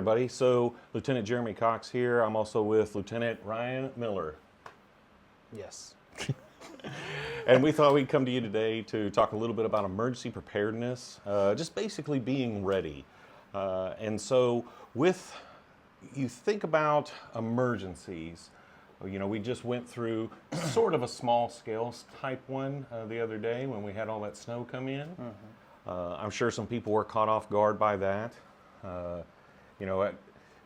everybody. So Lieutenant Jeremy Cox here. I'm also with Lieutenant Ryan Miller. Yes. And we thought we'd come to you today to talk a little bit about emergency preparedness, just basically being ready. And so with, you think about emergencies, you know, we just went through sort of a small scale type one the other day when we had all that snow come in. I'm sure some people were caught off guard by that. You know,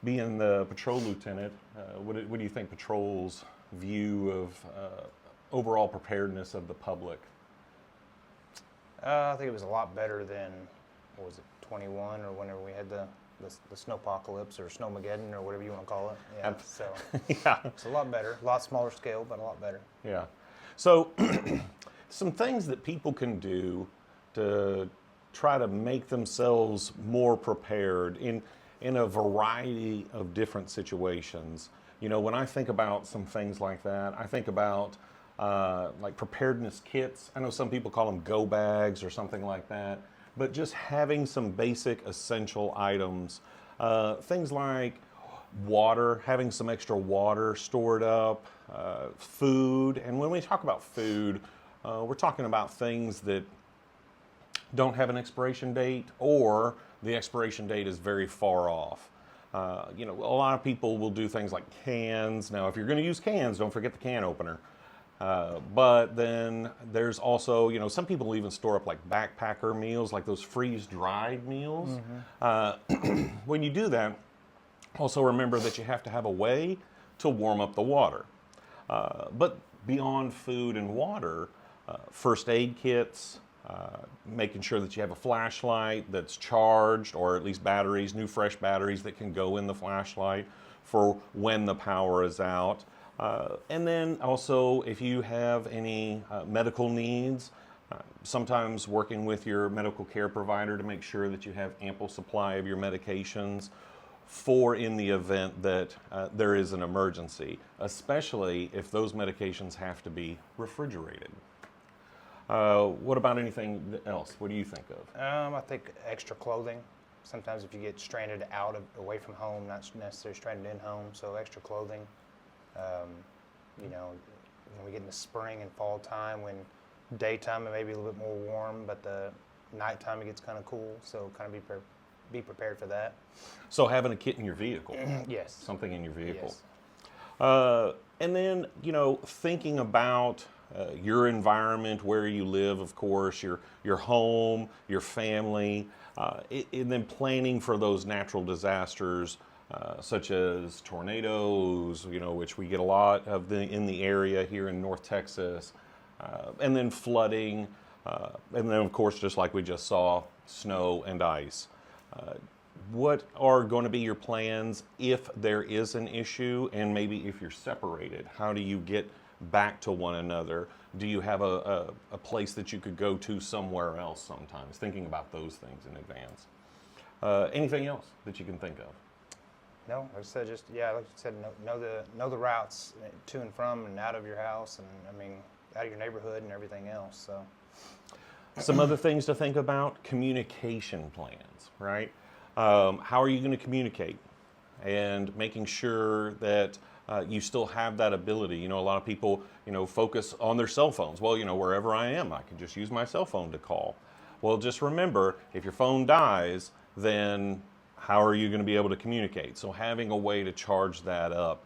being the patrol lieutenant, what do you think patrol's view of overall preparedness of the public? I think it was a lot better than, what was it, 21 or whenever we had the snowpocalypse or snowmageddon or whatever you want to call it. Yeah, so yeah, it's a lot better, a lot smaller scale, but a lot better. yeah. So some things that people can do to try to make themselves more prepared in a variety of different situations. You know, when I think about some things like that, I think about like preparedness kits. I know some people call them go bags or something like that, but just having some basic essential items, things like water, having some extra water stored up, food. And when we talk about food, we're talking about things that don't have an expiration date or the expiration date is very far off. You know, a lot of people will do things like cans. Now, if you're going to use cans, don't forget the can opener. But then there's also, you know, some people even store up like backpacker meals, like those freeze-dried meals. When you do that, also remember that you have to have a way to warm up the water. But beyond food and water, first aid kits, making sure that you have a flashlight that's charged, or at least batteries, new fresh batteries that can go in the flashlight for when the power is out. And then also if you have any medical needs, sometimes working with your medical care provider to make sure that you have ample supply of your medications for in the event that there is an emergency, especially if those medications have to be refrigerated. What about anything else? What do you think of? I think extra clothing. Sometimes if you get stranded away from home, not necessarily stranded in home, so extra clothing. You know, when we get into spring and fall time, when daytime it may be a little bit more warm, but the nighttime it gets kind of cool, so kind of be prepared for that. So having a kit in your vehicle. Yes. Something in your vehicle. Yes. And then, you know, thinking about your environment, where you live, of course, your home, your family, and then planning for those natural disasters, such as tornadoes, you know, which we get a lot of in the area here in North Texas, and then flooding, and then, of course, just like we just saw, snow and ice. What are going to be your plans if there is an issue, and maybe if you're separated? How do you get back to one another? Do you have a place that you could go to somewhere else sometimes? Thinking about those things in advance. Anything else that you can think of? No, like I said, just, yeah, like you said, know the routes to and from and out of your house, and I mean, out of your neighborhood and everything else, so. Some other things to think about, communication plans, right? How are you going to communicate? And making sure that you still have that ability. You know, a lot of people, you know, focus on their cell phones. Well, you know, wherever I am, I can just use my cell phone to call. Well, just remember, if your phone dies, then how are you going to be able to communicate? So having a way to charge that up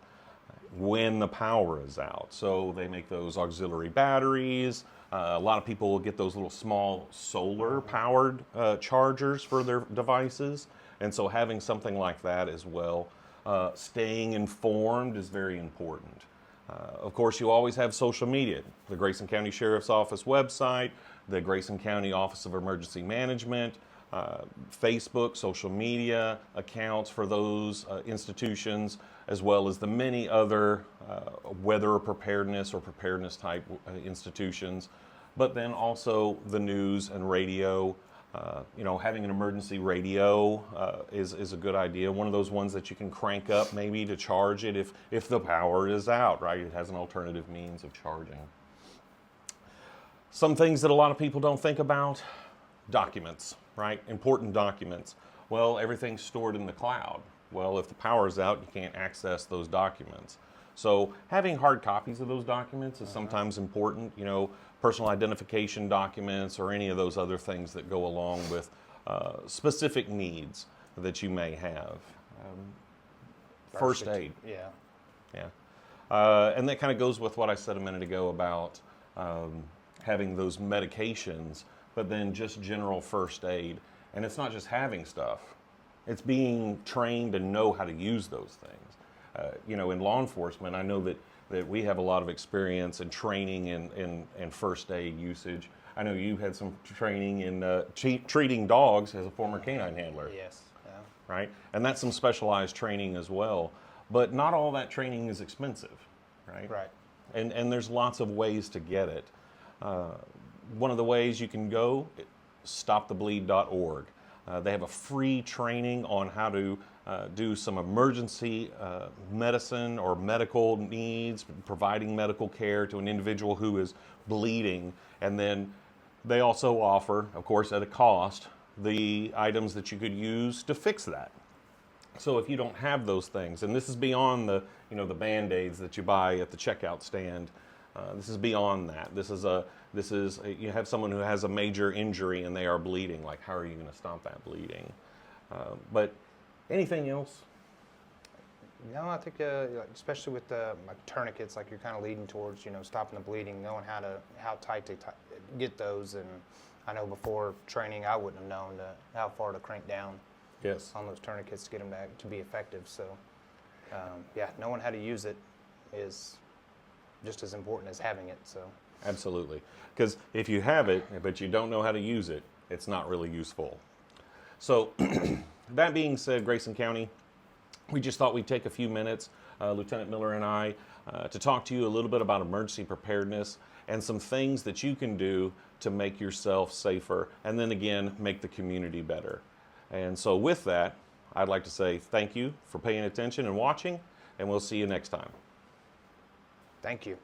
when the power is out. So they make those auxiliary batteries. A lot of people will get those little small solar powered chargers for their devices. And so having something like that as well. Staying informed is very important. Of course, you always have social media. The Grayson County Sheriff's Office website, the Grayson County Office of Emergency Management, Facebook, social media accounts for those institutions, as well as the many other weather preparedness or preparedness type institutions, but then also the news and radio. You know, having an emergency radio is a good idea. One of those ones that you can crank up maybe to charge it if the power is out, right? It has an alternative means of charging. Some things that a lot of people don't think about, documents, right? Important documents. Well, everything's stored in the cloud. Well, if the power is out, you can't access those documents. So having hard copies of those documents is sometimes important, you know, personal identification documents or any of those other things that go along with specific needs that you may have. First aid. Yeah. Yeah. And that kind of goes with what I said a minute ago about having those medications, but then just general first aid. And it's not just having stuff, it's being trained and know how to use those things. You know, in law enforcement, I know that we have a lot of experience and training in first aid usage. I know you had some training in treating dogs as a former canine handler. Yes. Yeah. Right? And that's some specialized training as well. But not all that training is expensive, right? Right. And there's lots of ways to get it. One of the ways you can go, stopthebleed.org. They have a free training on how to do some emergency medicine or medical needs, providing medical care to an individual who is bleeding. And then they also offer, of course, at a cost, the items that you could use to fix that. So if you don't have those things, and this is beyond the, you know, the Band-Aids that you buy at the checkout stand, this is beyond that. You have someone who has a major injury and they are bleeding. Like, how are you going to stop that bleeding? But anything else? No, I think especially with the like tourniquets, like you're kind of leading towards, you know, stopping the bleeding, knowing how tight to get those. And I know before training, I wouldn't have known how far to crank down. Yes. On those tourniquets to get them back to be effective. So, yeah, knowing how to use it is just as important as having it. So, Absolutely. Because if you have it, but you don't know how to use it, it's not really useful. So, that being said, Grayson County, we just thought we'd take a few minutes, Lieutenant Miller and I, to talk to you a little bit about emergency preparedness and some things that you can do to make yourself safer and then again, make the community better. And so with that, I'd like to say thank you for paying attention and watching, and we'll see you next time. thank you.